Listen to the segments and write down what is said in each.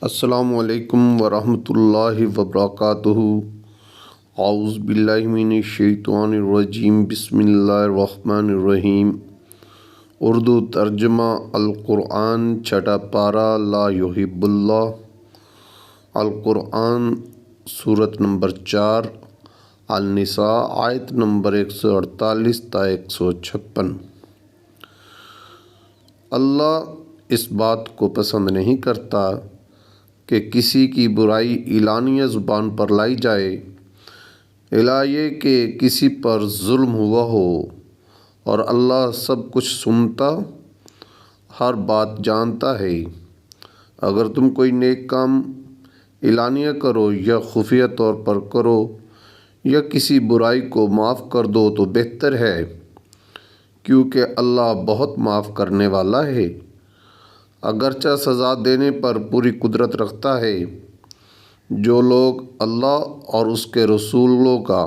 السلام علیکم ورحمۃ اللہ وبرکاتہ۔ اعوذ باللہ من الشیطان الرجیم، بسم اللہ الرحمن الرحیم۔ اردو ترجمہ القرآن، چھٹا پارہ، لا یحب اللہ۔ القرآن سورت نمبر 4 النساء، آیت نمبر 148 تا 156۔ اللہ اس بات کو پسند نہیں کرتا کہ کسی کی برائی اعلانیہ زبان پر لائی جائے، الا یہ کہ کسی پر ظلم ہوا ہو، اور اللہ سب کچھ سنتا، ہر بات جانتا ہے۔ اگر تم کوئی نیک کام اعلانیہ کرو یا خفیہ طور پر کرو یا کسی برائی کو معاف کر دو تو بہتر ہے، کیونکہ اللہ بہت معاف کرنے والا ہے، اگرچہ سزا دینے پر پوری قدرت رکھتا ہے۔ جو لوگ اللہ اور اس کے رسولوں کا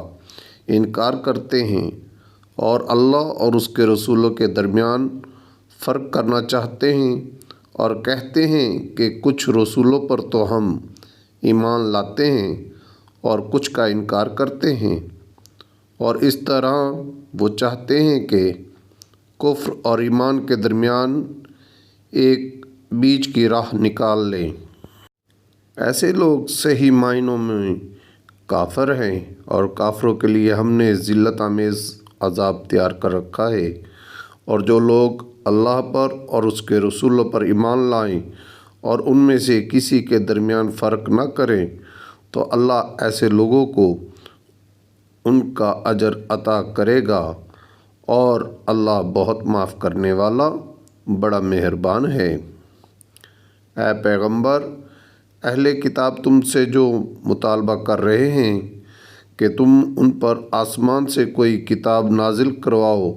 انکار کرتے ہیں اور اللہ اور اس کے رسولوں کے درمیان فرق کرنا چاہتے ہیں اور کہتے ہیں کہ کچھ رسولوں پر تو ہم ایمان لاتے ہیں اور کچھ کا انکار کرتے ہیں، اور اس طرح وہ چاہتے ہیں کہ کفر اور ایمان کے درمیان ایک بیچ کی راہ نکال لیں، ایسے لوگ صحیح معنوں میں کافر ہیں، اور کافروں کے لیے ہم نے ذلت آمیز عذاب تیار کر رکھا ہے۔ اور جو لوگ اللہ پر اور اس کے رسولوں پر ایمان لائیں اور ان میں سے کسی کے درمیان فرق نہ کریں تو اللہ ایسے لوگوں کو ان کا اجر عطا کرے گا، اور اللہ بہت معاف کرنے والا، بڑا مہربان ہے۔ اے پیغمبر، اہل کتاب تم سے جو مطالبہ کر رہے ہیں کہ تم ان پر آسمان سے کوئی کتاب نازل کرواؤ،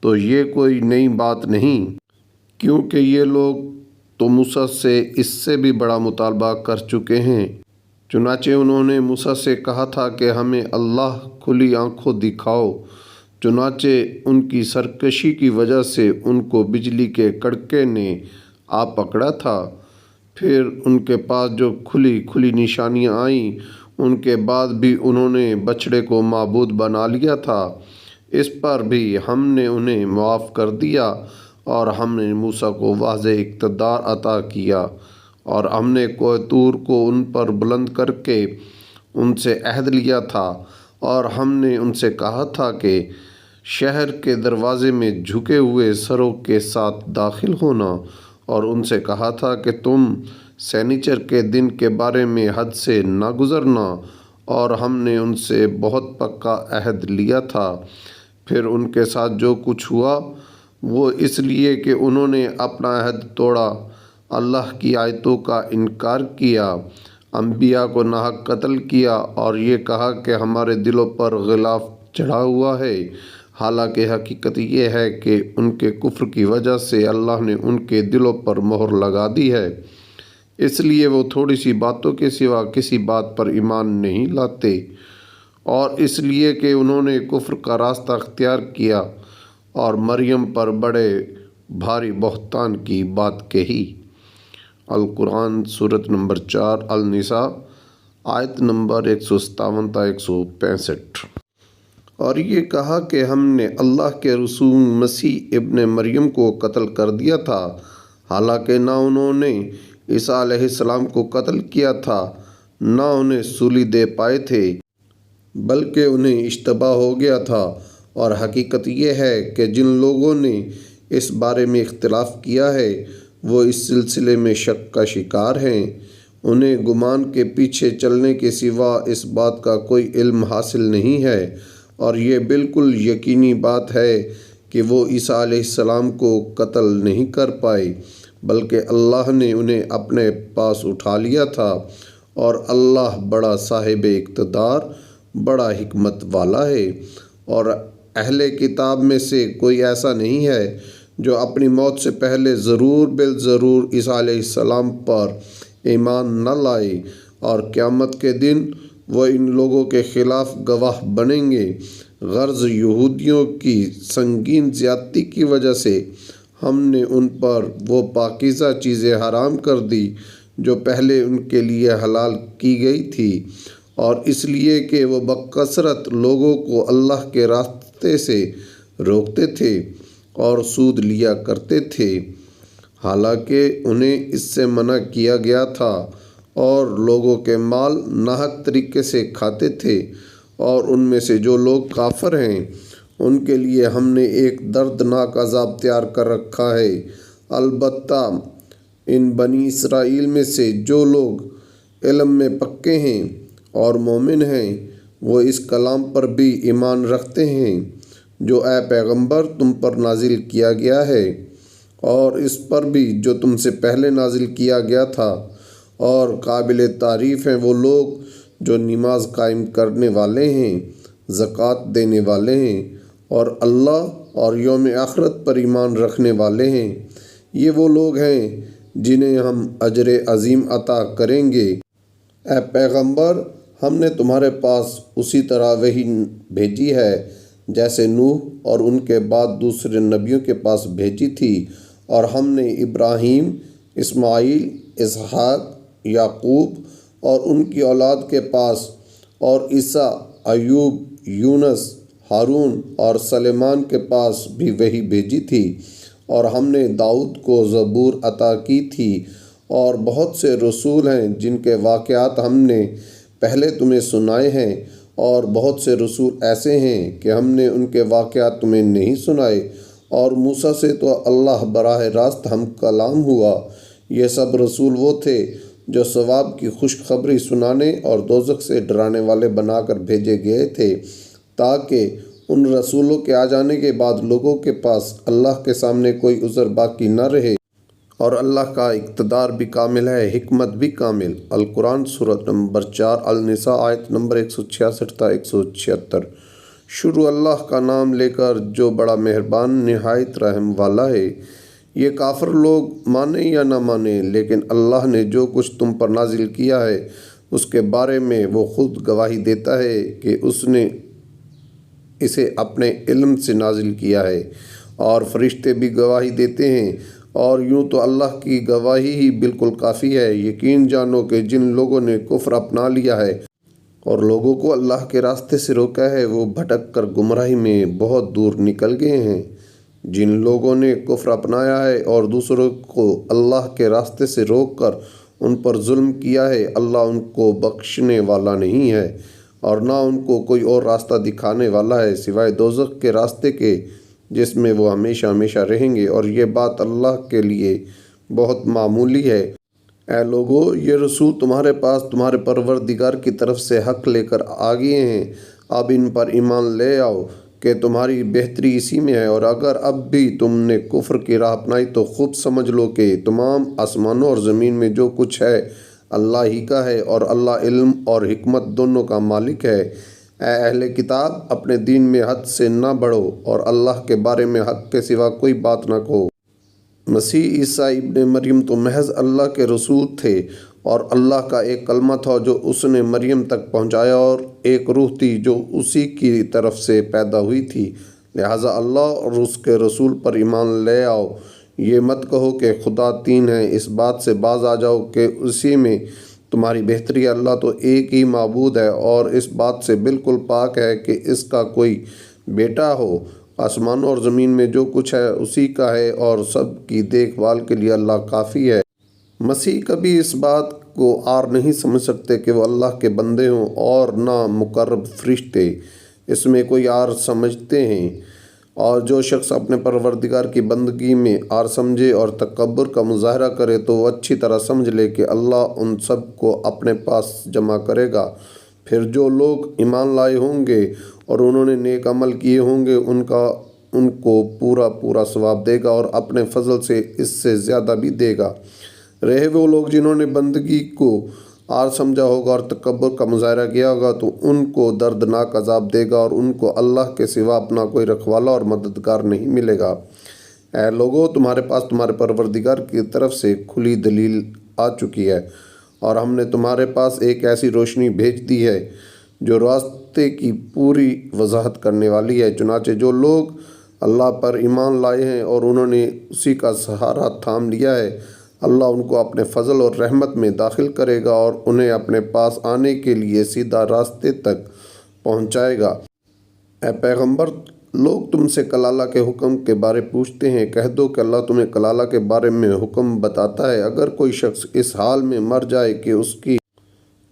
تو یہ کوئی نئی بات نہیں، کیونکہ یہ لوگ تو موسیٰ سے اس سے بھی بڑا مطالبہ کر چکے ہیں۔ چنانچہ انہوں نے موسیٰ سے کہا تھا کہ ہمیں اللہ کھلی آنکھوں دکھاؤ، چنانچہ ان کی سرکشی کی وجہ سے ان کو بجلی کے کڑکے نے آ پکڑا تھا۔ پھر ان کے پاس جو کھلی نشانیاں آئیں، ان کے بعد بھی انہوں نے بچھڑے کو معبود بنا لیا تھا۔ اس پر بھی ہم نے انہیں معاف کر دیا، اور ہم نے موسیٰ کو واضح اقتدار عطا کیا، اور ہم نے کوہ طور کو ان پر بلند کر کے ان سے عہد لیا تھا، اور ہم نے ان سے کہا تھا کہ شہر کے دروازے میں جھکے ہوئے سروں کے ساتھ داخل ہونا، اور ان سے کہا تھا کہ تم سنیچر کے دن کے بارے میں حد سے نہ گزرنا، اور ہم نے ان سے بہت پکا عہد لیا تھا۔ پھر ان کے ساتھ جو کچھ ہوا وہ اس لیے کہ انہوں نے اپنا عہد توڑا، اللہ کی آیتوں کا انکار کیا، انبیاء کو ناحق قتل کیا، اور یہ کہا کہ ہمارے دلوں پر غلاف چڑھا ہوا ہے، حالانکہ حقیقت یہ ہے کہ ان کے کفر کی وجہ سے اللہ نے ان کے دلوں پر مہر لگا دی ہے، اس لیے وہ تھوڑی سی باتوں کے سوا کسی بات پر ایمان نہیں لاتے، اور اس لیے کہ انہوں نے کفر کا راستہ اختیار کیا اور مریم پر بڑے بھاری بہتان کی بات کہی۔ القرآن سورت نمبر 4 النساء، آیت نمبر 157 تا 165۔ اور یہ کہا کہ ہم نے اللہ کے رسول مسیح ابن مریم کو قتل کر دیا تھا، حالانکہ نہ انہوں نے عیسیٰ علیہ السلام کو قتل کیا تھا، نہ انہیں سولی دے پائے تھے، بلکہ انہیں اشتباہ ہو گیا تھا۔ اور حقیقت یہ ہے کہ جن لوگوں نے اس بارے میں اختلاف کیا ہے وہ اس سلسلے میں شک کا شکار ہیں۔ انہیں گمان کے پیچھے چلنے کے سوا اس بات کا کوئی علم حاصل نہیں ہے، اور یہ بالکل یقینی بات ہے کہ وہ عیسیٰ علیہ السلام کو قتل نہیں کر پائے، بلکہ اللہ نے انہیں اپنے پاس اٹھا لیا تھا، اور اللہ بڑا صاحب اقتدار، بڑا حکمت والا ہے۔ اور اہل کتاب میں سے کوئی ایسا نہیں ہے جو اپنی موت سے پہلے ضرور بالضرور عیسیٰ علیہ السلام پر ایمان نہ لائے، اور قیامت کے دن وہ ان لوگوں کے خلاف گواہ بنیں گے۔ غرض یہودیوں کی سنگین زیادتی کی وجہ سے ہم نے ان پر وہ پاکیزہ چیزیں حرام کر دی جو پہلے ان کے لیے حلال کی گئی تھی، اور اس لیے کہ وہ بکثرت لوگوں کو اللہ کے راستے سے روکتے تھے اور سود لیا کرتے تھے، حالانکہ انہیں اس سے منع کیا گیا تھا، اور لوگوں کے مال ناحق طریقے سے کھاتے تھے۔ اور ان میں سے جو لوگ کافر ہیں ان کے لیے ہم نے ایک دردناک عذاب تیار کر رکھا ہے۔ البتہ ان بنی اسرائیل میں سے جو لوگ علم میں پکے ہیں اور مومن ہیں، وہ اس کلام پر بھی ایمان رکھتے ہیں جو اے پیغمبر تم پر نازل کیا گیا ہے، اور اس پر بھی جو تم سے پہلے نازل کیا گیا تھا، اور قابل تعریف ہیں وہ لوگ جو نماز قائم کرنے والے ہیں، زکوٰۃ دینے والے ہیں، اور اللہ اور یوم آخرت پر ایمان رکھنے والے ہیں۔ یہ وہ لوگ ہیں جنہیں ہم اجر عظیم عطا کریں گے۔ اے پیغمبر، ہم نے تمہارے پاس اسی طرح وحی بھیجی ہے جیسے نوح اور ان کے بعد دوسرے نبیوں کے پاس بھیجی تھی، اور ہم نے ابراہیم، اسماعیل، اسحاق، یعقوب اور ان کی اولاد کے پاس، اور عیسیٰ، ایوب، یونس، ہارون اور سلیمان کے پاس بھی وحی بھیجی تھی، اور ہم نے داؤد کو زبور عطا کی تھی، اور بہت سے رسول ہیں جن کے واقعات ہم نے پہلے تمہیں سنائے ہیں، اور بہت سے رسول ایسے ہیں کہ ہم نے ان کے واقعات تمہیں نہیں سنائے، اور موسیٰ سے تو اللہ براہ راست ہم کلام ہوا۔ یہ سب رسول وہ تھے جو ثواب کی خوشخبری سنانے اور دوزخ سے ڈرانے والے بنا کر بھیجے گئے تھے، تاکہ ان رسولوں کے آ جانے کے بعد لوگوں کے پاس اللہ کے سامنے کوئی عذر باقی نہ رہے۔ اور اللہ کا اقتدار بھی کامل ہے، حکمت بھی کامل۔ القرآن سورۃ نمبر 4 النساء آیت نمبر 166 تا 176۔ شروع اللہ کا نام لے کر جو بڑا مہربان نہایت رحم والا ہے۔ یہ کافر لوگ مانیں یا نہ مانیں، لیکن اللہ نے جو کچھ تم پر نازل کیا ہے اس کے بارے میں وہ خود گواہی دیتا ہے کہ اس نے اسے اپنے علم سے نازل کیا ہے، اور فرشتے بھی گواہی دیتے ہیں، اور یوں تو اللہ کی گواہی ہی بالکل کافی ہے۔ یقین جانو کہ جن لوگوں نے کفر اپنا لیا ہے اور لوگوں کو اللہ کے راستے سے روکا ہے، وہ بھٹک کر گمراہی میں بہت دور نکل گئے ہیں۔ جن لوگوں نے کفر اپنایا ہے اور دوسروں کو اللہ کے راستے سے روک کر ان پر ظلم کیا ہے، اللہ ان کو بخشنے والا نہیں ہے، اور نہ ان کو کوئی اور راستہ دکھانے والا ہے سوائے دوزخ کے راستے کے، جس میں وہ ہمیشہ ہمیشہ رہیں گے، اور یہ بات اللہ کے لیے بہت معمولی ہے۔ اے لوگو، یہ رسول تمہارے پاس تمہارے پروردگار کی طرف سے حق لے کر آ گئے ہیں، اب ان پر ایمان لے آؤ کہ تمہاری بہتری اسی میں ہے، اور اگر اب بھی تم نے کفر کی راہ اپنائی تو خوب سمجھ لو کہ تمام آسمانوں اور زمین میں جو کچھ ہے اللہ ہی کا ہے، اور اللہ علم اور حکمت دونوں کا مالک ہے۔ اے اہل کتاب، اپنے دین میں حد سے نہ بڑھو، اور اللہ کے بارے میں حق کے سوا کوئی بات نہ کہو۔ مسیح عیسیٰ ابن مریم تو محض اللہ کے رسول تھے، اور اللہ کا ایک کلمہ تھا جو اس نے مریم تک پہنچایا، اور ایک روح تھی جو اسی کی طرف سے پیدا ہوئی تھی۔ لہٰذا اللہ اور اس کے رسول پر ایمان لے آؤ۔ یہ مت کہو کہ خدا تین ہے، اس بات سے باز آ جاؤ کہ اسی میں تمہاری بہتری ہے۔ اللہ تو ایک ہی معبود ہے، اور اس بات سے بالکل پاک ہے کہ اس کا کوئی بیٹا ہو۔ آسمانوں اور زمین میں جو کچھ ہے اسی کا ہے، اور سب کی دیکھ بھال کے لیے اللہ کافی ہے۔ مسیح کبھی اس بات کو عار نہیں سمجھ سکتے کہ وہ اللہ کے بندے ہوں، اور نہ مقرب فرشتے اس میں کوئی عار سمجھتے ہیں، اور جو شخص اپنے پروردگار کی بندگی میں عار سمجھے اور تکبر کا مظاہرہ کرے تو وہ اچھی طرح سمجھ لے کہ اللہ ان سب کو اپنے پاس جمع کرے گا۔ پھر جو لوگ ایمان لائے ہوں گے اور انہوں نے نیک عمل کیے ہوں گے، ان کو پورا پورا ثواب دے گا، اور اپنے فضل سے اس سے زیادہ بھی دے گا۔ رہے وہ لوگ جنہوں نے بندگی کو عار سمجھا ہوگا اور تکبر کا مظاہرہ کیا ہوگا، تو ان کو دردناک عذاب دے گا، اور ان کو اللہ کے سوا اپنا کوئی رکھوالا اور مددگار نہیں ملے گا۔ اے لوگو، تمہارے پاس تمہارے پروردگار کی طرف سے کھلی دلیل آ چکی ہے، اور ہم نے تمہارے پاس ایک ایسی روشنی بھیج دی ہے جو راستے کی پوری وضاحت کرنے والی ہے۔ چنانچہ جو لوگ اللہ پر ایمان لائے ہیں اور انہوں نے اسی کا سہارا تھام لیا ہے، اللہ ان کو اپنے فضل اور رحمت میں داخل کرے گا اور انہیں اپنے پاس آنے کے لیے سیدھا راستے تک پہنچائے گا۔ اے پیغمبر، لوگ تم سے کلالہ کے حکم کے بارے پوچھتے ہیں، کہہ دو کہ اللہ تمہیں کلالہ کے بارے میں حکم بتاتا ہے۔ اگر کوئی شخص اس حال میں مر جائے کہ اس کی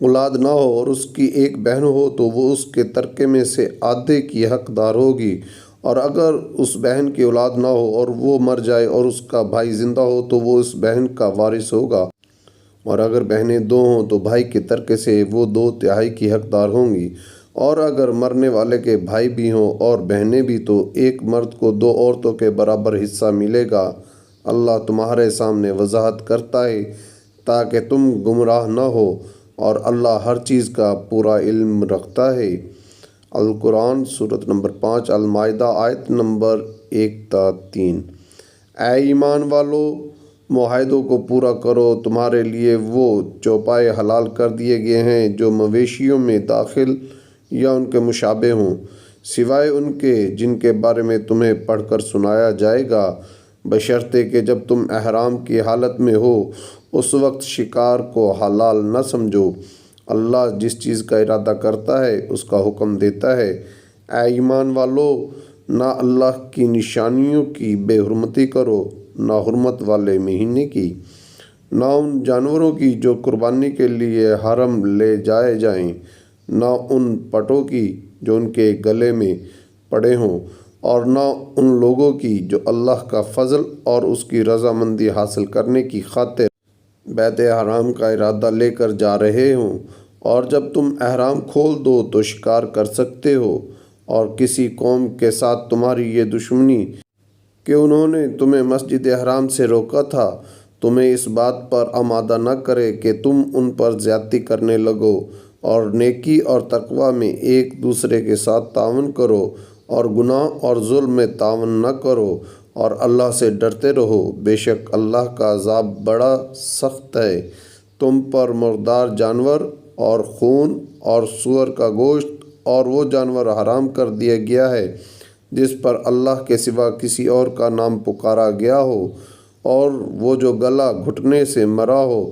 اولاد نہ ہو اور اس کی ایک بہن ہو تو وہ اس کے ترکے میں سے آدھے کی حقدار ہوگی، اور اگر اس بہن کی اولاد نہ ہو اور وہ مر جائے اور اس کا بھائی زندہ ہو تو وہ اس بہن کا وارث ہوگا، اور اگر بہنیں دو ہوں تو بھائی کے ترکے سے وہ 2/3 کی حقدار ہوں گی، اور اگر مرنے والے کے بھائی بھی ہوں اور بہنیں بھی تو ایک مرد کو 2 عورتوں کے برابر حصہ ملے گا۔ اللہ تمہارے سامنے وضاحت کرتا ہے تاکہ تم گمراہ نہ ہو، اور اللہ ہر چیز کا پورا علم رکھتا ہے۔ القرآن سورۃ نمبر 5 المائدہ آیت نمبر 1 تا 3۔ اے ایمان والو، معاہدوں کو پورا کرو۔ تمہارے لیے وہ چوپائے حلال کر دیے گئے ہیں جو مویشیوں میں داخل یا ان کے مشابہ ہوں، سوائے ان کے جن کے بارے میں تمہیں پڑھ کر سنایا جائے گا، بشرطے کہ جب تم احرام کی حالت میں ہو اس وقت شکار کو حلال نہ سمجھو۔ اللہ جس چیز کا ارادہ کرتا ہے اس کا حکم دیتا ہے۔ اے ایمان والو، نہ اللہ کی نشانیوں کی بے حرمتی کرو، نہ حرمت والے مہینے کی، نہ ان جانوروں کی جو قربانی کے لیے حرم لے جائے جائیں، نہ ان پٹوں کی جو ان کے گلے میں پڑے ہوں، اور نہ ان لوگوں کی جو اللہ کا فضل اور اس کی رضامندی حاصل کرنے کی خاطر بیت حرام کا ارادہ لے کر جا رہے ہوں، اور جب تم احرام کھول دو تو شکار کر سکتے ہو۔ اور کسی قوم کے ساتھ تمہاری یہ دشمنی کہ انہوں نے تمہیں مسجد حرام سے روکا تھا، تمہیں اس بات پر آمادہ نہ کرے کہ تم ان پر زیادتی کرنے لگو، اور نیکی اور تقوی میں ایک دوسرے کے ساتھ تعاون کرو، اور گناہ اور ظلم میں تعاون نہ کرو، اور اللہ سے ڈرتے رہو، بے شک اللہ کا عذاب بڑا سخت ہے۔ تم پر مردار جانور اور خون اور سور کا گوشت اور وہ جانور حرام کر دیا گیا ہے جس پر اللہ کے سوا کسی اور کا نام پکارا گیا ہو، اور وہ جو گلا گھٹنے سے مرا ہو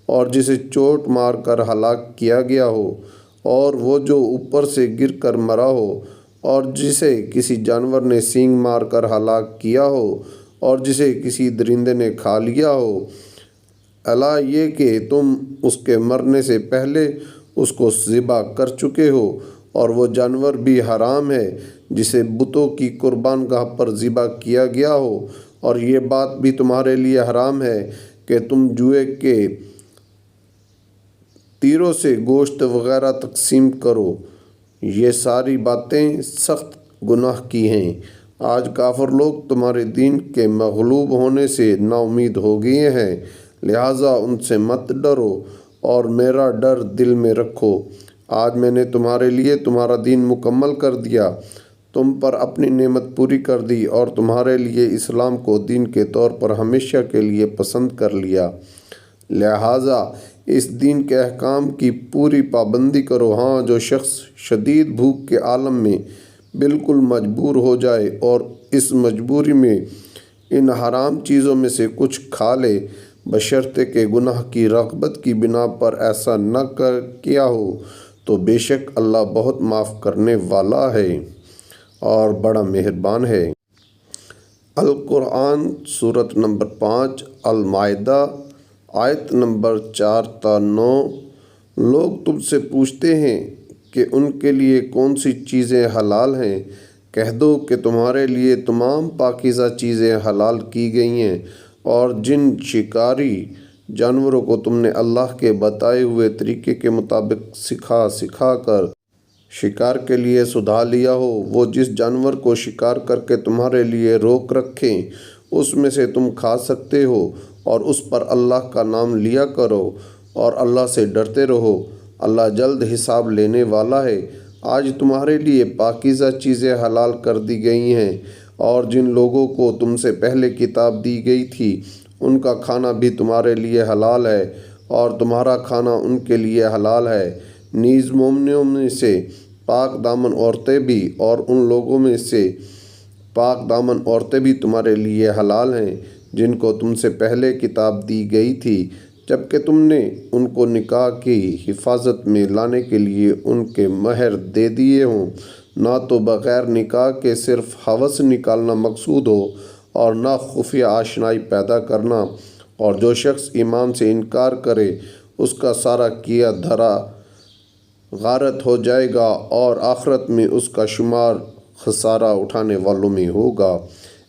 اور جسے چوٹ مار کر ہلاک کیا گیا ہو، اور وہ جو اوپر سے گر کر مرا ہو اور جسے کسی جانور نے سینگ مار کر ہلاک کیا ہو اور جسے کسی درندے نے کھا لیا ہو، الا یہ کہ تم اس کے مرنے سے پہلے اس کو ذبح کر چکے ہو، اور وہ جانور بھی حرام ہے جسے بتوں کی قربان گاہ پر ذبح کیا گیا ہو، اور یہ بات بھی تمہارے لیے حرام ہے کہ تم جوئے کے تیروں سے گوشت وغیرہ تقسیم کرو۔ یہ ساری باتیں سخت گناہ کی ہیں۔ آج کافر لوگ تمہارے دین کے مغلوب ہونے سے نا امید ہو گئے ہیں، لہٰذا ان سے مت ڈرو اور میرا ڈر دل میں رکھو۔ آج میں نے تمہارے لیے تمہارا دین مکمل کر دیا، تم پر اپنی نعمت پوری کر دی اور تمہارے لیے اسلام کو دین کے طور پر ہمیشہ کے لیے پسند کر لیا، لہٰذا اس دین کے احکام کی پوری پابندی کرو۔ ہاں، جو شخص شدید بھوک کے عالم میں بالکل مجبور ہو جائے اور اس مجبوری میں ان حرام چیزوں میں سے کچھ کھا لے، بشرطے کہ گناہ کی رغبت کی بنا پر ایسا نہ کیا ہو، تو بے شک اللہ بہت معاف کرنے والا ہے اور بڑا مہربان ہے۔ القرآن سورۃ نمبر 5 المائدہ آیت نمبر 4 تا 9۔ لوگ تم سے پوچھتے ہیں کہ ان کے لیے کون سی چیزیں حلال ہیں، کہہ دو کہ تمہارے لیے تمام پاکیزہ چیزیں حلال کی گئی ہیں، اور جن شکاری جانوروں کو تم نے اللہ کے بتائے ہوئے طریقے کے مطابق سکھا کر شکار کے لیے سدھا لیا ہو، وہ جس جانور کو شکار کر کے تمہارے لیے روک رکھیں اس میں سے تم کھا سکتے ہو، اور اس پر اللہ کا نام لیا کرو اور اللہ سے ڈرتے رہو، اللہ جلد حساب لینے والا ہے۔ آج تمہارے لیے پاکیزہ چیزیں حلال کر دی گئی ہیں، اور جن لوگوں کو تم سے پہلے کتاب دی گئی تھی ان کا کھانا بھی تمہارے لیے حلال ہے، اور تمہارا کھانا ان کے لیے حلال ہے، نیز مومنوں میں سے پاک دامن عورتیں بھی اور ان لوگوں میں سے پاک دامن عورتیں بھی تمہارے لیے حلال ہیں جن کو تم سے پہلے کتاب دی گئی تھی، جبکہ تم نے ان کو نکاح کی حفاظت میں لانے کے لیے ان کے مہر دے دیے ہوں، نہ تو بغیر نکاح کے صرف ہوس نکالنا مقصود ہو اور نہ خفیہ آشنائی پیدا کرنا، اور جو شخص ایمان سے انکار کرے اس کا سارا کیا دھرا غارت ہو جائے گا اور آخرت میں اس کا شمار خسارہ اٹھانے والوں میں ہوگا۔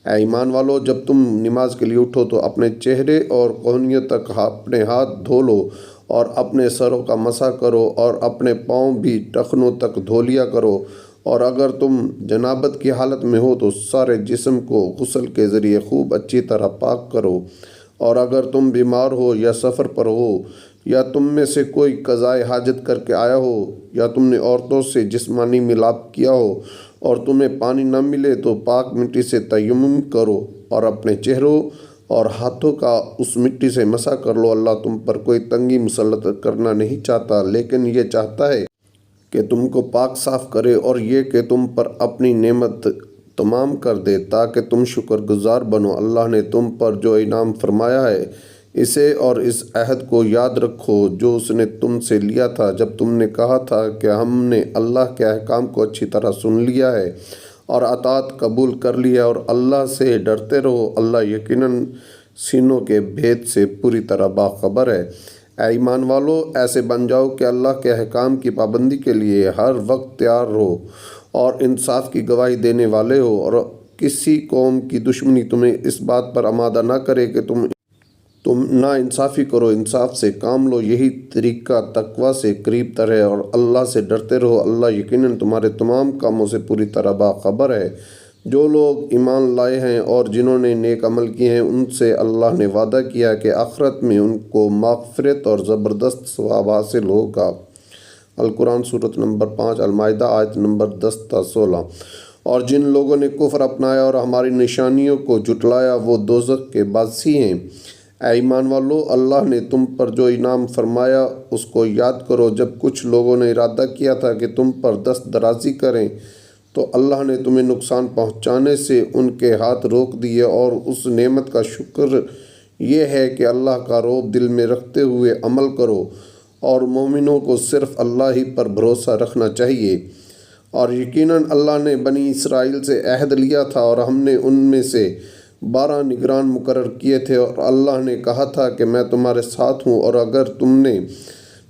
اے ایمان والو، جب تم نماز کے لیے اٹھو تو اپنے چہرے اور کہنیوں تک اپنے ہاتھ دھو لو اور اپنے سروں کا مسح کرو اور اپنے پاؤں بھی ٹخنوں تک دھو لیا کرو، اور اگر تم جنابت کی حالت میں ہو تو سارے جسم کو غسل کے ذریعے خوب اچھی طرح پاک کرو، اور اگر تم بیمار ہو یا سفر پر ہو یا تم میں سے کوئی قضائے حاجت کر کے آیا ہو یا تم نے عورتوں سے جسمانی ملاپ کیا ہو اور تمہیں پانی نہ ملے تو پاک مٹی سے تیمم کرو اور اپنے چہروں اور ہاتھوں کا اس مٹی سے مسح کر لو۔ اللہ تم پر کوئی تنگی مسلط کرنا نہیں چاہتا، لیکن یہ چاہتا ہے کہ تم کو پاک صاف کرے اور یہ کہ تم پر اپنی نعمت تمام کر دے تاکہ تم شکر گزار بنو۔ اللہ نے تم پر جو انعام فرمایا ہے اسے اور اس عہد کو یاد رکھو جو اس نے تم سے لیا تھا جب تم نے کہا تھا کہ ہم نے اللہ کے احکام کو اچھی طرح سن لیا ہے اور اطاعت قبول کر لیا، اور اللہ سے ڈرتے رہو، اللہ یقیناً سینوں کے بھید سے پوری طرح باخبر ہے۔ اے ایمان والو، ایسے بن جاؤ کہ اللہ کے احکام کی پابندی کے لیے ہر وقت تیار ہو اور انصاف کی گواہی دینے والے ہو، اور کسی قوم کی دشمنی تمہیں اس بات پر آمادہ نہ کرے کہ تم نا انصافی کرو، انصاف سے کام لو، یہی طریقہ تقویٰ سے قریب تر ہے، اور اللہ سے ڈرتے رہو، اللہ یقیناً تمہارے تمام کاموں سے پوری طرح باخبر ہے۔ جو لوگ ایمان لائے ہیں اور جنہوں نے نیک عمل کیے ہیں ان سے اللہ نے وعدہ کیا کہ آخرت میں ان کو مغفرت اور زبردست ثواب حاصل ہوگا۔ القرآن سورۃ نمبر 5 المائدہ آیت نمبر 10 تا 16۔ اور جن لوگوں نے کفر اپنایا اور ہماری نشانیوں کو جھٹلایا وہ دوزخ کے باعثی ہیں۔ اے ایمان والو، اللہ نے تم پر جو انعام فرمایا اس کو یاد کرو۔ جب کچھ لوگوں نے ارادہ کیا تھا کہ تم پر دست درازی کریں تو اللہ نے تمہیں نقصان پہنچانے سے ان کے ہاتھ روک دیے، اور اس نعمت کا شکر یہ ہے کہ اللہ کا رعب دل میں رکھتے ہوئے عمل کرو، اور مومنوں کو صرف اللہ ہی پر بھروسہ رکھنا چاہیے۔ اور یقیناً اللہ نے بنی اسرائیل سے عہد لیا تھا اور ہم نے ان میں سے 12 نگران مقرر کیے تھے، اور اللہ نے کہا تھا کہ میں تمہارے ساتھ ہوں، اور اگر تم نے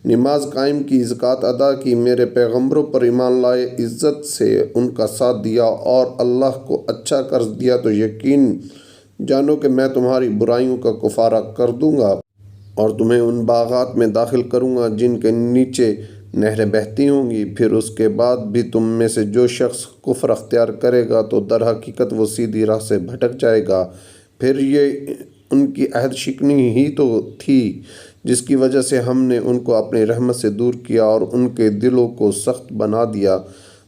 نماز قائم کی، زکوٰۃ ادا کی، میرے پیغمبروں پر ایمان لائے، عزت سے ان کا ساتھ دیا اور اللہ کو اچھا قرض دیا تو یقین جانو کہ میں تمہاری برائیوں کا کفارہ کر دوں گا اور تمہیں ان باغات میں داخل کروں گا جن کے نیچے نہریں بہتی ہوں گی۔ پھر اس کے بعد بھی تم میں سے جو شخص کفر اختیار کرے گا تو در حقیقت وہ سیدھی راہ سے بھٹک جائے گا۔ پھر یہ ان کی عہد شکنی ہی تو تھی جس کی وجہ سے ہم نے ان کو اپنی رحمت سے دور کیا اور ان کے دلوں کو سخت بنا دیا۔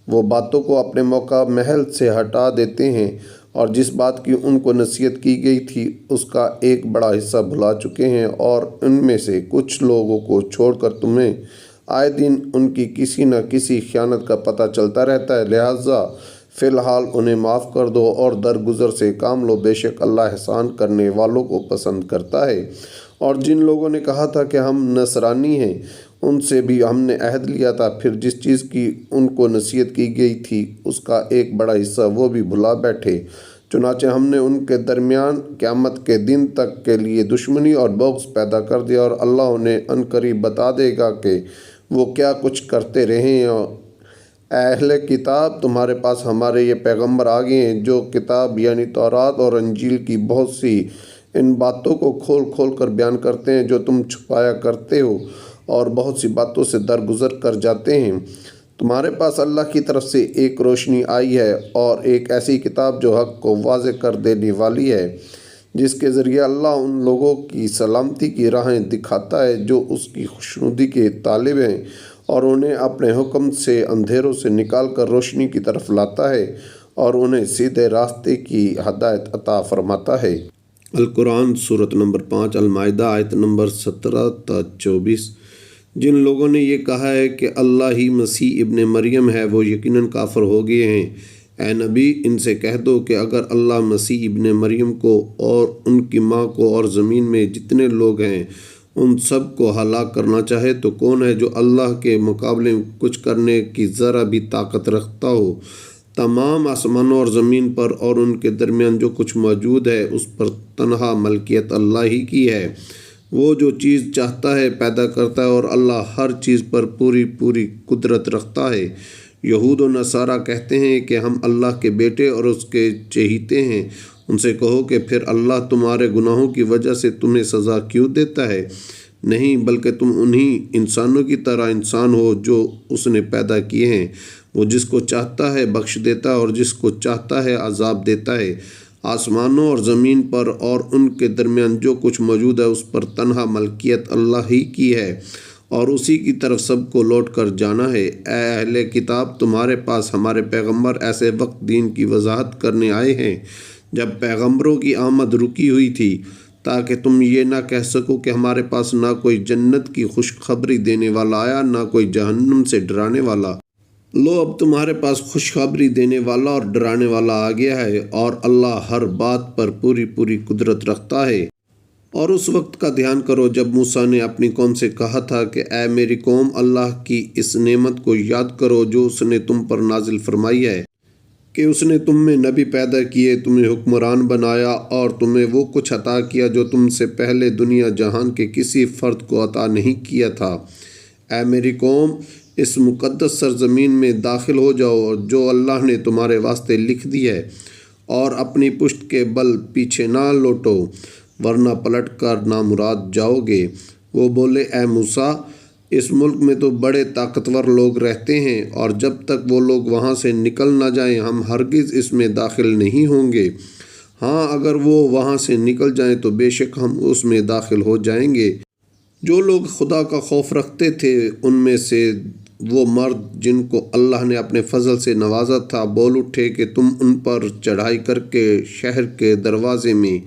وہ باتوں کو اپنے موقع محل سے ہٹا دیتے ہیں، اور جس بات کی ان کو نصیحت کی گئی تھی اس کا ایک بڑا حصہ بھلا چکے ہیں، اور ان میں سے کچھ لوگوں کو چھوڑ کر تمہیں آئے دن ان کی کسی نہ کسی خیانت کا پتہ چلتا رہتا ہے، لہٰذا فی الحال انہیں معاف کر دو اور درگزر سے کام لو، بے شک اللہ احسان کرنے والوں کو پسند کرتا ہے۔ اور جن لوگوں نے کہا تھا کہ ہم نصرانی ہیں ان سے بھی ہم نے عہد لیا تھا، پھر جس چیز کی ان کو نصیحت کی گئی تھی اس کا ایک بڑا حصہ وہ بھی بھلا بیٹھے، چنانچہ ہم نے ان کے درمیان قیامت کے دن تک کے لیے دشمنی اور بغض پیدا کر دیا، اور اللہ انہیں عنقریب بتا دے گا کہ وہ کیا کچھ کرتے رہے ہیں۔ اے اہل کتاب، تمہارے پاس ہمارے یہ پیغمبر آ گئے ہیں جو کتاب یعنی تورات اور انجیل کی بہت سی ان باتوں کو کھول کھول کر بیان کرتے ہیں جو تم چھپایا کرتے ہو اور بہت سی باتوں سے درگزر کر جاتے ہیں۔ تمہارے پاس اللہ کی طرف سے ایک روشنی آئی ہے اور ایک ایسی کتاب جو حق کو واضح کر دینے والی ہے، جس کے ذریعے اللہ ان لوگوں کی سلامتی کی راہیں دکھاتا ہے جو اس کی خوشنودی کے طالب ہیں، اور انہیں اپنے حکم سے اندھیروں سے نکال کر روشنی کی طرف لاتا ہے اور انہیں سیدھے راستے کی ہدایت عطا فرماتا ہے۔ القرآن سورۃ نمبر 5 المائدہ آیت نمبر 17 تا 24۔ جن لوگوں نے یہ کہا ہے کہ اللہ ہی مسیح ابن مریم ہے وہ یقیناً کافر ہو گئے ہیں۔ اے نبی ان سے کہہ دو کہ اگر اللہ مسیح ابن مریم کو اور ان کی ماں کو اور زمین میں جتنے لوگ ہیں ان سب کو ہلاک کرنا چاہے تو کون ہے جو اللہ کے مقابلے میں کچھ کرنے کی ذرا بھی طاقت رکھتا ہو؟ تمام آسمانوں اور زمین پر اور ان کے درمیان جو کچھ موجود ہے اس پر تنہا ملکیت اللہ ہی کی ہے۔ وہ جو چیز چاہتا ہے پیدا کرتا ہے اور اللہ ہر چیز پر پوری قدرت رکھتا ہے۔ یہود و نصارہ کہتے ہیں کہ ہم اللہ کے بیٹے اور اس کے چہیتے ہیں۔ ان سے کہو کہ پھر اللہ تمہارے گناہوں کی وجہ سے تمہیں سزا کیوں دیتا ہے؟ نہیں بلکہ تم انہی انسانوں کی طرح انسان ہو جو اس نے پیدا کیے ہیں۔ وہ جس کو چاہتا ہے بخش دیتا ہے اور جس کو چاہتا ہے عذاب دیتا ہے۔ آسمانوں اور زمین پر اور ان کے درمیان جو کچھ موجود ہے اس پر تنہا ملکیت اللہ ہی کی ہے اور اسی کی طرف سب کو لوٹ کر جانا ہے۔ اے اہل کتاب تمہارے پاس ہمارے پیغمبر ایسے وقت دین کی وضاحت کرنے آئے ہیں جب پیغمبروں کی آمد رکی ہوئی تھی تاکہ تم یہ نہ کہہ سکو کہ ہمارے پاس نہ کوئی جنت کی خوشخبری دینے والا آیا نہ کوئی جہنم سے ڈرانے والا۔ لو اب تمہارے پاس خوشخبری دینے والا اور ڈرانے والا آ گیا ہے اور اللہ ہر بات پر پوری قدرت رکھتا ہے۔ اور اس وقت کا دھیان کرو جب موسیٰ نے اپنی قوم سے کہا تھا کہ اے میری قوم اللہ کی اس نعمت کو یاد کرو جو اس نے تم پر نازل فرمائی ہے کہ اس نے تم میں نبی پیدا کیے، تمہیں حکمران بنایا اور تمہیں وہ کچھ عطا کیا جو تم سے پہلے دنیا جہان کے کسی فرد کو عطا نہیں کیا تھا۔ اے میری قوم اس مقدس سرزمین میں داخل ہو جاؤ اور جو اللہ نے تمہارے واسطے لکھ دی ہے اور اپنی پشت کے بل پیچھے نہ لوٹو ورنہ پلٹ کر نامراد جاؤ گے۔ وہ بولے اے موسیٰ اس ملک میں تو بڑے طاقتور لوگ رہتے ہیں اور جب تک وہ لوگ وہاں سے نکل نہ جائیں ہم ہرگز اس میں داخل نہیں ہوں گے۔ ہاں اگر وہ وہاں سے نکل جائیں تو بے شک ہم اس میں داخل ہو جائیں گے۔ جو لوگ خدا کا خوف رکھتے تھے ان میں سے وہ مرد جن کو اللہ نے اپنے فضل سے نوازا تھا بول اٹھے کہ تم ان پر چڑھائی کر کے شہر کے دروازے میں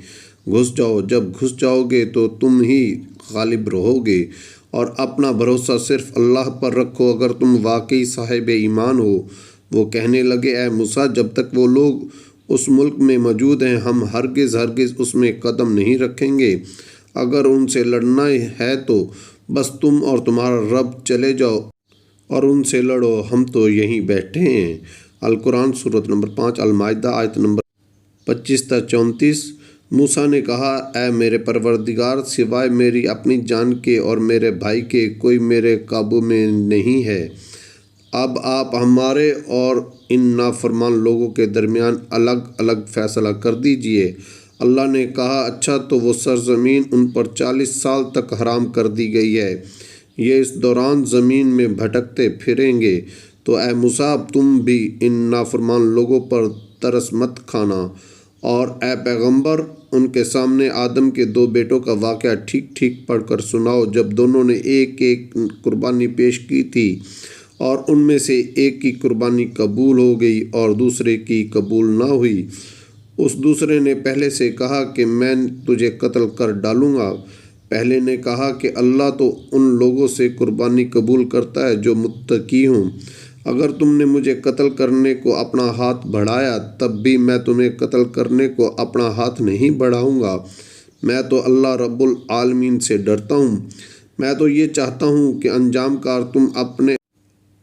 گھس جاؤ، جب گھس جاؤ گے تو تم ہی غالب رہو گے اور اپنا بھروسہ صرف اللہ پر رکھو اگر تم واقعی صاحب ایمان ہو۔ وہ کہنے لگے اے موسیٰ جب تک وہ لوگ اس ملک میں موجود ہیں ہم ہرگز اس میں قدم نہیں رکھیں گے۔ اگر ان سے لڑنا ہے تو بس تم اور تمہارا رب چلے جاؤ اور ان سے لڑو، ہم تو یہیں بیٹھے ہیں۔ القرآن سورۃ نمبر 5 المائدہ آیت نمبر 25 تا 34۔ موسیٰ نے کہا اے میرے پروردگار سوائے میری اپنی جان کے اور میرے بھائی کے کوئی میرے قابو میں نہیں ہے۔ اب آپ ہمارے اور ان نافرمان لوگوں کے درمیان الگ فیصلہ کر دیجئے۔ اللہ نے کہا اچھا تو وہ سرزمین ان پر 40 سال تک حرام کر دی گئی ہے، یہ اس دوران زمین میں بھٹکتے پھریں گے، تو اے موسیٰ تم بھی ان نافرمان لوگوں پر ترس مت کھانا، اور اے پیغمبر ان کے سامنے آدم کے 2 بیٹوں کا واقعہ ٹھیک پڑھ کر سناؤ جب دونوں نے ایک قربانی پیش کی تھی اور ان میں سے ایک کی قربانی قبول ہو گئی اور دوسرے کی قبول نہ ہوئی۔ اس دوسرے نے پہلے سے کہا کہ میں تجھے قتل کر ڈالوں گا۔ پہلے نے کہا کہ اللہ تو ان لوگوں سے قربانی قبول کرتا ہے جو متقی ہوں۔ اگر تم نے مجھے قتل کرنے کو اپنا ہاتھ بڑھایا تب بھی میں تمہیں قتل کرنے کو اپنا ہاتھ نہیں بڑھاؤں گا۔ میں تو اللہ رب العالمین سے ڈرتا ہوں۔ میں تو یہ چاہتا ہوں کہ انجام کار تم اپنے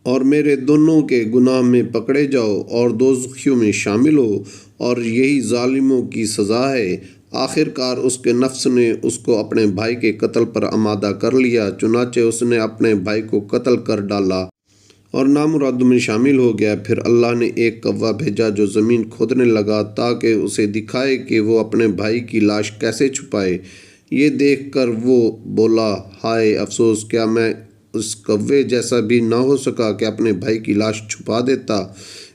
اور میرے دونوں کے گناہ میں پکڑے جاؤ اور دوزخیوں میں شامل ہو، اور یہی ظالموں کی سزا ہے۔ آخر کار اس کے نفس نے اس کو اپنے بھائی کے قتل پر آمادہ کر لیا، چنانچہ اس نے اپنے بھائی کو قتل کر ڈالا اور نامرادوں میں شامل ہو گیا۔ پھر اللہ نے ایک کوا بھیجا جو زمین کھودنے لگا تاکہ اسے دکھائے کہ وہ اپنے بھائی کی لاش کیسے چھپائے۔ یہ دیکھ کر وہ بولا ہائے افسوس، کیا میں اس کوے جیسا بھی نہ ہو سکا کہ اپنے بھائی کی لاش چھپا دیتا۔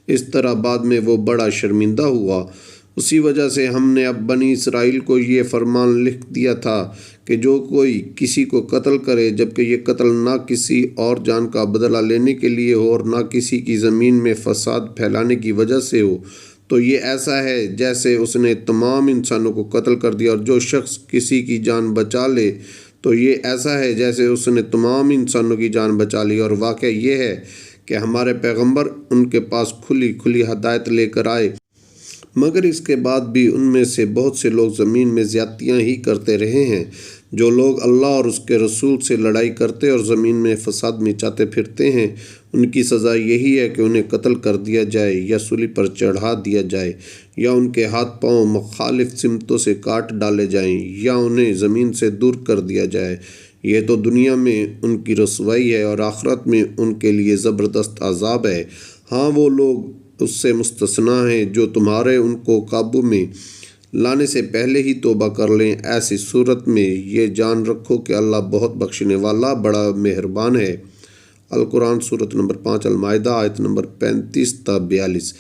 اس طرح بعد میں وہ بڑا شرمندہ ہوا۔ اسی وجہ سے ہم نے اب بنی اسرائیل کو یہ فرمان لکھ دیا تھا کہ جو کوئی کسی کو قتل کرے جبکہ یہ قتل نہ کسی اور جان کا بدلہ لینے کے لیے ہو اور نہ کسی کی زمین میں فساد پھیلانے کی وجہ سے ہو تو یہ ایسا ہے جیسے اس نے تمام انسانوں کو قتل کر دیا، اور جو شخص کسی کی جان بچا لے تو یہ ایسا ہے جیسے اس نے تمام انسانوں کی جان بچا لی۔ اور واقعہ یہ ہے کہ ہمارے پیغمبر ان کے پاس کھلی کھلی ہدایت لے کر آئے، مگر اس کے بعد بھی ان میں سے بہت سے لوگ زمین میں زیادتیاں ہی کرتے رہے ہیں۔ جو لوگ اللہ اور اس کے رسول سے لڑائی کرتے اور زمین میں فساد مچاتے پھرتے ہیں، ان کی سزا یہی ہے کہ انہیں قتل کر دیا جائے یا سولی پر چڑھا دیا جائے، یا ان کے ہاتھ پاؤں مخالف سمتوں سے کاٹ ڈالے جائیں، یا انہیں زمین سے دور کر دیا جائے۔ یہ تو دنیا میں ان کی رسوائی ہے اور آخرت میں ان کے لیے زبردست عذاب ہے۔ ہاں، وہ لوگ اس سے مستثنیٰ ہیں جو تمہارے ان کو قابو میں لانے سے پہلے ہی توبہ کر لیں۔ ایسی صورت میں یہ جان رکھو کہ اللہ بہت بخشنے والا بڑا مہربان ہے۔ القرآن سورۃ نمبر 5 المائدہ آیت نمبر 35 تا 42۔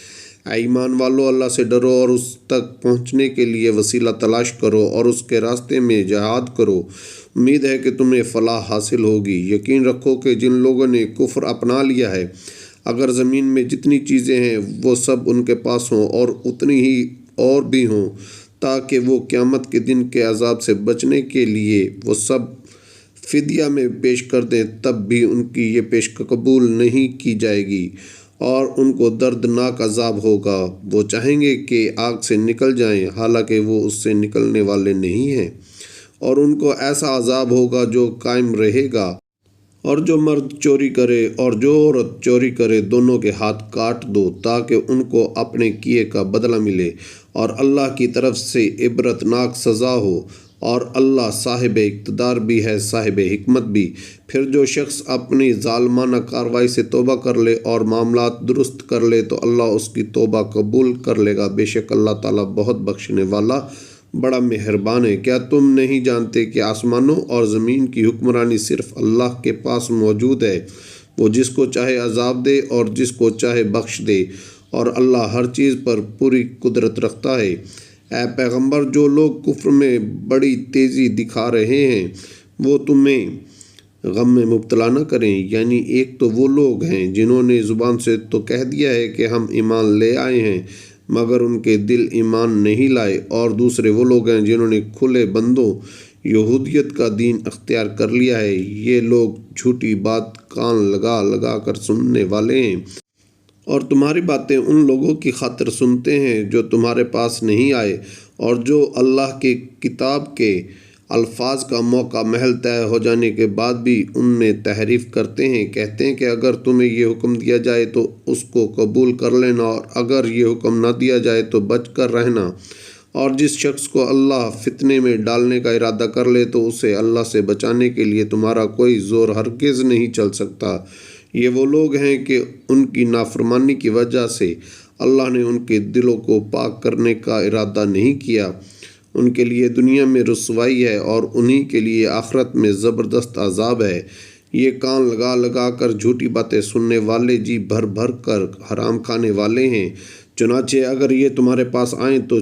اے ایمان والو، اللہ سے ڈرو اور اس تک پہنچنے کے لیے وسیلہ تلاش کرو اور اس کے راستے میں جہاد کرو۔ امید ہے کہ تمہیں فلاح حاصل ہوگی۔ یقین رکھو کہ جن لوگوں نے کفر اپنا لیا ہے، اگر زمین میں جتنی چیزیں ہیں وہ سب ان کے پاس ہوں اور اتنی ہی اور بھی ہوں، تاکہ وہ قیامت کے دن کے عذاب سے بچنے کے لیے وہ سب فدیہ میں پیش کر دیں، تب بھی ان کی یہ پیش قبول نہیں کی جائے گی اور ان کو دردناک عذاب ہوگا۔ وہ چاہیں گے کہ آگ سے نکل جائیں، حالانکہ وہ اس سے نکلنے والے نہیں ہیں، اور ان کو ایسا عذاب ہوگا جو قائم رہے گا۔ اور جو مرد چوری کرے اور جو عورت چوری کرے، دونوں کے ہاتھ کاٹ دو تاکہ ان کو اپنے کیے کا بدلہ ملے، اور اللہ کی طرف سے عبرتناک سزا ہو، اور اللہ صاحب اقتدار بھی ہے، صاحب حکمت بھی۔ پھر جو شخص اپنی ظالمانہ کارروائی سے توبہ کر لے اور معاملات درست کر لے تو اللہ اس کی توبہ قبول کر لے گا۔ بے شک اللہ تعالیٰ بہت بخشنے والا بڑا مہربان ہے۔ کیا تم نہیں جانتے کہ آسمانوں اور زمین کی حکمرانی صرف اللہ کے پاس موجود ہے؟ وہ جس کو چاہے عذاب دے اور جس کو چاہے بخش دے، اور اللہ ہر چیز پر پوری قدرت رکھتا ہے۔ اے پیغمبر، جو لوگ کفر میں بڑی تیزی دکھا رہے ہیں وہ تمہیں غم میں مبتلا نہ کریں۔ یعنی ایک تو وہ لوگ ہیں جنہوں نے زبان سے تو کہہ دیا ہے کہ ہم ایمان لے آئے ہیں، مگر ان کے دل ایمان نہیں لائے، اور دوسرے وہ لوگ ہیں جنہوں نے کھلے بندوں یہودیت کا دین اختیار کر لیا ہے۔ یہ لوگ جھوٹی بات کان لگا لگا کر سننے والے ہیں، اور تمہاری باتیں ان لوگوں کی خاطر سنتے ہیں جو تمہارے پاس نہیں آئے، اور جو اللہ کی کتاب کے الفاظ کا موقع محل طے ہو جانے کے بعد بھی ان میں تحریف کرتے ہیں۔ کہتے ہیں کہ اگر تمہیں یہ حکم دیا جائے تو اس کو قبول کر لینا، اور اگر یہ حکم نہ دیا جائے تو بچ کر رہنا، اور جس شخص کو اللہ فتنے میں ڈالنے کا ارادہ کر لے تو اسے اللہ سے بچانے کے لیے تمہارا کوئی زور ہرگز نہیں چل سکتا۔ یہ وہ لوگ ہیں کہ ان کی نافرمانی کی وجہ سے اللہ نے ان کے دلوں کو پاک کرنے کا ارادہ نہیں کیا۔ ان کے لیے دنیا میں رسوائی ہے اور انہی کے لیے آخرت میں زبردست عذاب ہے۔ یہ کان لگا لگا کر جھوٹی باتیں سننے والے جی بھر بھر کر حرام کھانے والے ہیں۔ چنانچہ اگر یہ تمہارے پاس آئیں تو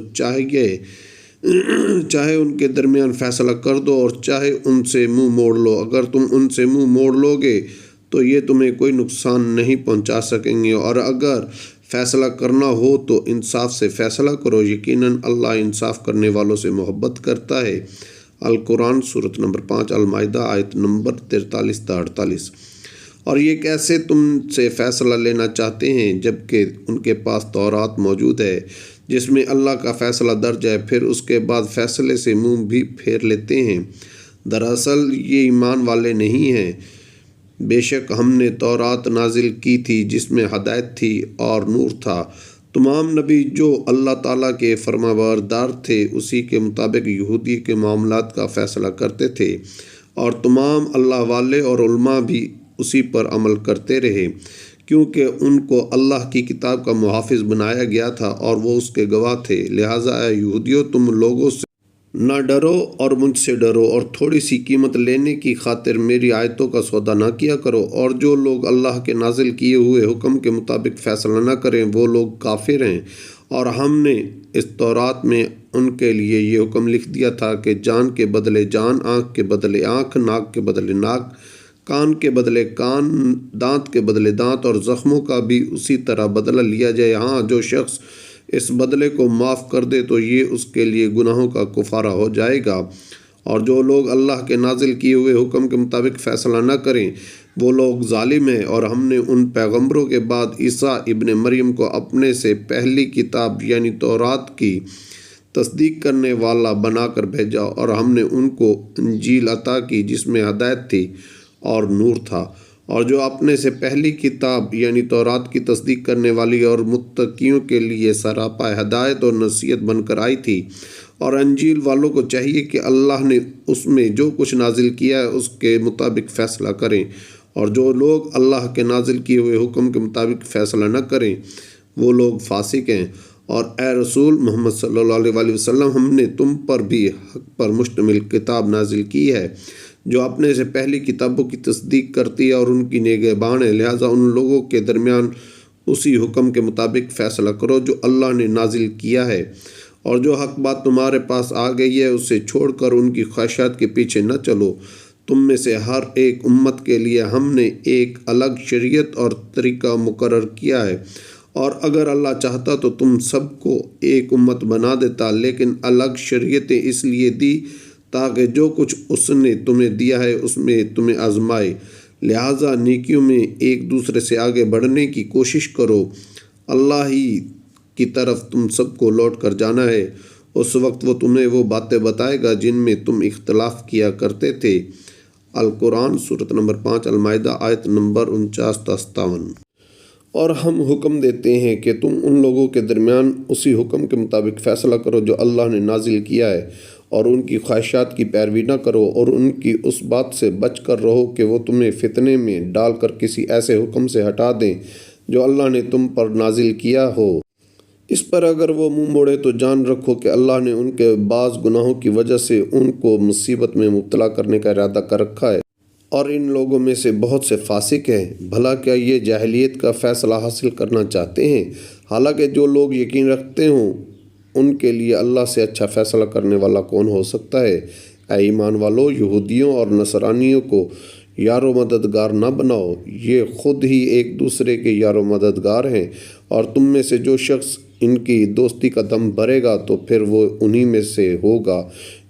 چاہے ان کے درمیان فیصلہ کر دو اور چاہے ان سے منہ موڑ لو۔ اگر تم ان سے منہ موڑ لو گے تو یہ تمہیں کوئی نقصان نہیں پہنچا سکیں گے، اور اگر فیصلہ کرنا ہو تو انصاف سے فیصلہ کرو۔ یقیناً اللہ انصاف کرنے والوں سے محبت کرتا ہے۔ القرآن سورۃ نمبر 5 المائدہ آیت نمبر 43 تا 48۔ اور یہ کیسے تم سے فیصلہ لینا چاہتے ہیں جبکہ ان کے پاس تورات موجود ہے جس میں اللہ کا فیصلہ درج ہے، پھر اس کے بعد فیصلے سے منہ بھی پھیر لیتے ہیں۔ دراصل یہ ایمان والے نہیں ہیں۔ بے شک ہم نے تورات نازل کی تھی جس میں ہدایت تھی اور نور تھا۔ تمام نبی جو اللہ تعالیٰ کے فرمانبردار تھے اسی کے مطابق یہودی کے معاملات کا فیصلہ کرتے تھے، اور تمام اللہ والے اور علماء بھی اسی پر عمل کرتے رہے، کیونکہ ان کو اللہ کی کتاب کا محافظ بنایا گیا تھا اور وہ اس کے گواہ تھے۔ لہٰذا اے یہودیوں، تم لوگوں سے نہ ڈرو اور مجھ سے ڈرو، اور تھوڑی سی قیمت لینے کی خاطر میری آیتوں کا سودا نہ کیا کرو۔ اور جو لوگ اللہ کے نازل کیے ہوئے حکم کے مطابق فیصلہ نہ کریں وہ لوگ کافر ہیں۔ اور ہم نے اس تورات میں ان کے لیے یہ حکم لکھ دیا تھا کہ جان کے بدلے جان، آنکھ کے بدلے آنکھ، ناک کے بدلے ناک، کان کے بدلے کان، دانت کے بدلے دانت، اور زخموں کا بھی اسی طرح بدلہ لیا جائے۔ ہاں، جو شخص اس بدلے کو معاف کر دے تو یہ اس کے لیے گناہوں کا کفارہ ہو جائے گا۔ اور جو لوگ اللہ کے نازل کیے ہوئے حکم کے مطابق فیصلہ نہ کریں وہ لوگ ظالم ہیں، اور ہم نے ان پیغمبروں کے بعد عیسیٰ ابن مریم کو اپنے سے پہلی کتاب یعنی تورات کی تصدیق کرنے والا بنا کر بھیجا، اور ہم نے ان کو انجیل عطا کی جس میں ہدایت تھی اور نور تھا، اور جو اپنے سے پہلی کتاب یعنی تورات کی تصدیق کرنے والی اور متقیوں کے لیے سراپا ہدایت اور نصیحت بن کر آئی تھی۔ اور انجیل والوں کو چاہیے کہ اللہ نے اس میں جو کچھ نازل کیا ہے اس کے مطابق فیصلہ کریں، اور جو لوگ اللہ کے نازل کیے ہوئے حکم کے مطابق فیصلہ نہ کریں وہ لوگ فاسق ہیں۔ اور اے رسول محمد صلی اللہ علیہ وسلم، ہم نے تم پر بھی حق پر مشتمل کتاب نازل کی ہے جو اپنے سے پہلی کتابوں کی تصدیق کرتی ہے اور ان کی نگہبان ہے، لہٰذا ان لوگوں کے درمیان اسی حکم کے مطابق فیصلہ کرو جو اللہ نے نازل کیا ہے، اور جو حق بات تمہارے پاس آ گئی ہے اسے چھوڑ کر ان کی خواہشات کے پیچھے نہ چلو۔ تم میں سے ہر ایک امت کے لیے ہم نے ایک الگ شریعت اور طریقہ مقرر کیا ہے، اور اگر اللہ چاہتا تو تم سب کو ایک امت بنا دیتا، لیکن الگ شریعتیں اس لیے دی تاکہ جو کچھ اس نے تمہیں دیا ہے اس میں تمہیں آزمائے، لہٰذا نیکیوں میں ایک دوسرے سے آگے بڑھنے کی کوشش کرو۔ اللہ ہی کی طرف تم سب کو لوٹ کر جانا ہے، اس وقت وہ تمہیں وہ باتیں بتائے گا جن میں تم اختلاف کیا کرتے تھے۔ القرآن سورۃ نمبر 5 المائدہ آیت نمبر 49 تا 57۔ اور ہم حکم دیتے ہیں کہ تم ان لوگوں کے درمیان اسی حکم کے مطابق فیصلہ کرو جو اللہ نے نازل کیا ہے، اور ان کی خواہشات کی پیروی نہ کرو، اور ان کی اس بات سے بچ کر رہو کہ وہ تمہیں فتنے میں ڈال کر کسی ایسے حکم سے ہٹا دیں جو اللہ نے تم پر نازل کیا ہو۔ اس پر اگر وہ منہ موڑے تو جان رکھو کہ اللہ نے ان کے بعض گناہوں کی وجہ سے ان کو مصیبت میں مبتلا کرنے کا ارادہ کر رکھا ہے، اور ان لوگوں میں سے بہت سے فاسق ہیں۔ بھلا کیا یہ جاہلیت کا فیصلہ حاصل کرنا چاہتے ہیں؟ حالانکہ جو لوگ یقین رکھتے ہوں ان کے لیے اللہ سے اچھا فیصلہ کرنے والا کون ہو سکتا ہے؟ اے ایمان والو، یہودیوں اور نصرانیوں کو یار و مددگار نہ بناؤ، یہ خود ہی ایک دوسرے کے یار و مددگار ہیں، اور تم میں سے جو شخص ان کی دوستی کا دم بھرے گا تو پھر وہ انہی میں سے ہوگا۔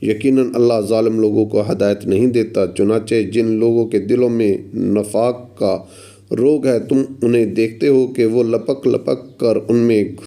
یقیناً اللہ ظالم لوگوں کو ہدایت نہیں دیتا۔ چنانچہ جن لوگوں کے دلوں میں نفاق کا روگ ہے تم انہیں دیکھتے ہو کہ وہ لپک لپک کر ان میں